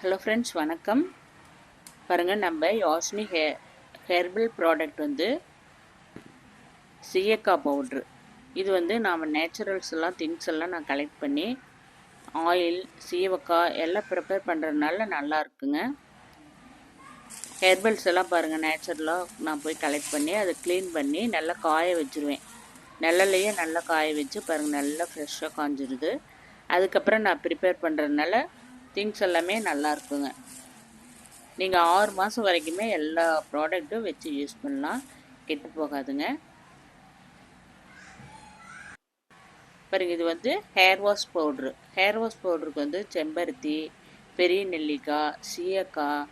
Hello friends, வணக்கம். பாருங்கள், நம்ம யாஸ்மி ஹெர்பல் ப்ராடக்ட் வந்து சீயக்காய் பவுட்ரு. இது வந்து நாம் நேச்சுரல்ஸ் எல்லாம் திங்ஸ் எல்லாம் நான் கலெக்ட் பண்ணி ஆயில், சீயக்காய் எல்லாம் ப்ரிப்பேர் பண்ணுறதுனால நல்லா இருக்குங்க. ஹெர்பல்ஸ் எல்லாம் பாருங்கள், நேச்சுரலாக நான் போய் கலெக்ட் பண்ணி அதை க்ளீன் பண்ணி நல்லா காய வச்சுருவேன். நிழல்லையே நல்லா காய வச்சு பாருங்கள், நல்லா ஃப்ரெஷ்ஷாக காஞ்சிருது. அதுக்கப்புறம் நான் ப்ரிப்பேர் பண்ணுறதுனால திங்ஸ் எல்லாமே நல்லா இருக்குங்க. நீங்கள் 6 மாதம் வரைக்குமே எல்லா ப்ராடக்ட்டும் வச்சு யூஸ் பண்ணலாம், கெட்டு போகாதுங்க. பாருங்க, இது வந்து hair wash powder. Hair wash பவுட்ருக்கு வந்து செம்பருத்தி, பெரிய நெல்லிக்காய், சீயக்காய்,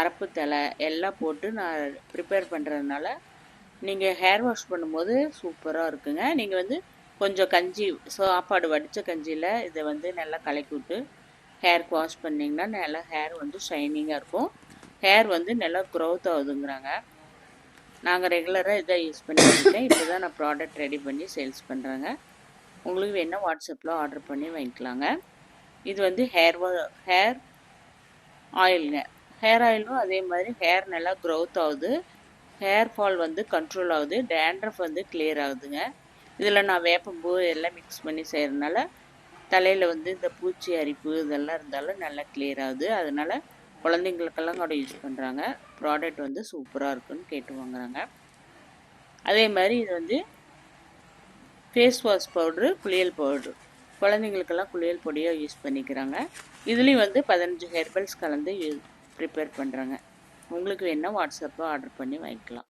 அரப்பு தலை எல்லாம் போட்டு நான் ப்ரிப்பேர் பண்ணுறதுனால நீங்கள் ஹேர் வாஷ் பண்ணும்போது சூப்பராக இருக்குங்க. நீங்கள் வந்து கொஞ்சம் கஞ்சி, சாப்பாடு வடித்த கஞ்சியில் இதை வந்து நல்லா கலக்கி விட்டு ஹேருக்கு வாஷ் பண்ணிங்கன்னா நல்லா ஹேர் வந்து ஷைனிங்காக இருக்கும். ஹேர் வந்து நல்லா க்ரோத் ஆகுதுங்கிறாங்க. நாங்கள் ரெகுலராக இதை யூஸ் பண்ணிட்டுருக்கேன். இப்போ தான் நான் ப்ராடக்ட் ரெடி பண்ணி சேல்ஸ் பண்ணுறேங்க. உங்களுக்கு வேணால் வாட்ஸ்அப்பில் ஆர்டர் பண்ணி வாங்கிக்கலாங்க. இது வந்து ஹேர் ஆயிலுங்க. ஹேர் ஆயிலும் அதே மாதிரி ஹேர் நல்லா க்ரோத் ஆகுது, ஹேர் ஃபால் வந்து கண்ட்ரோல் ஆகுது, டேண்ட்ரஃப் வந்து கிளியர் ஆகுதுங்க. இதில் நான் வேப்பம்பூ எல்லாம் மிக்ஸ் பண்ணி செய்கிறதுனால தலையில் வந்து இந்த பூச்சி அரிப்பு இதெல்லாம் இருந்தாலும் நல்லா கிளியர் ஆகுது. அதனால் குழந்தைங்களுக்கெல்லாம் கூட யூஸ் பண்ணுறாங்க. ப்ராடக்ட் வந்து சூப்பராக இருக்குன்னு கேட்டு வாங்குறாங்க. அதே மாதிரி இது வந்து ஃபேஸ் வாஷ் பவுட்ரு, குளியல் பவுட்ரு, குழந்தைங்களுக்கெல்லாம் குளியல் பொடியாக யூஸ் பண்ணிக்கிறாங்க. இதுலேயும் வந்து 15 ஹெர்பல்ஸ் கலந்து ப்ரிப்பேர் பண்ணுறாங்க. உங்களுக்கு வேணால் வாட்ஸ்அப்பில் ஆர்டர் பண்ணி வாங்கிக்கலாம்.